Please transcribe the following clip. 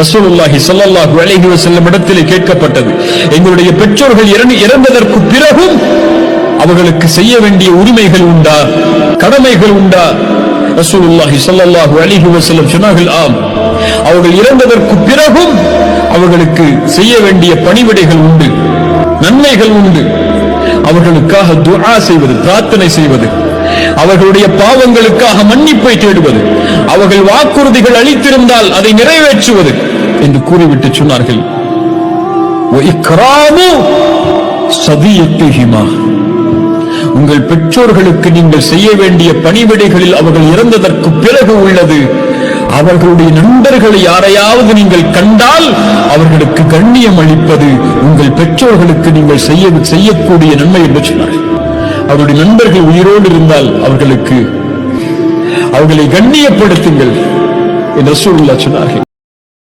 ரசூலுல்லாஹி ஸல்லல்லாஹு அலைஹி வஸல்லம் இடத்திலே கேட்கப்பட்டது, எங்களுடைய பெற்றோர்கள் இறந்ததற்கு பிறகும் அவர்களுக்கு செய்ய வேண்டிய உரிமைகள் உண்டா, கடமைகள் உண்டா? ரசூலுல்லாஹி ஸல்லல்லாஹு அலைஹி வஸல்லம் சொன்னார்கள், ஆம், அவர்கள் இறந்ததற்கு பிறகும் அவர்களுக்கு செய்ய வேண்டிய பணிவிடைகள் உண்டு, நன்மைகள் உண்டு. அவர்களுக்காக துஆ செய்வது, பிரார்த்தனை செய்வது, அவர்களுடைய பாவங்களுக்காக மன்னிப்பை தேடுவது, அவர்கள் வாக்குறுதிகள் அளித்திருந்தால் அதை நிறைவேற்றுவது என்று கூறிவிட்டு சொன்னார்கள், உங்கள் பெற்றோர்களுக்கு நீங்கள் செய்ய வேண்டிய பணிவிடைகளில் அவர்கள் இறந்ததற்கு பிறகு உள்ளது, அவர்களுடைய நண்பர்களை யாரையாவது நீங்கள் கண்டால் அவர்களுக்கு கண்ணியம் அளிப்பது உங்கள் பெற்றோர்களுக்கு நீங்கள் செய்யக்கூடிய நன்மை என்று சொன்னார்கள். அவருடைய நண்பர்கள் உயிரோடு இருந்தால் அவர்களை கண்ணியப்படுத்துங்கள் என்று ரசூலுல்லாஹ் சொன்னார்கள்.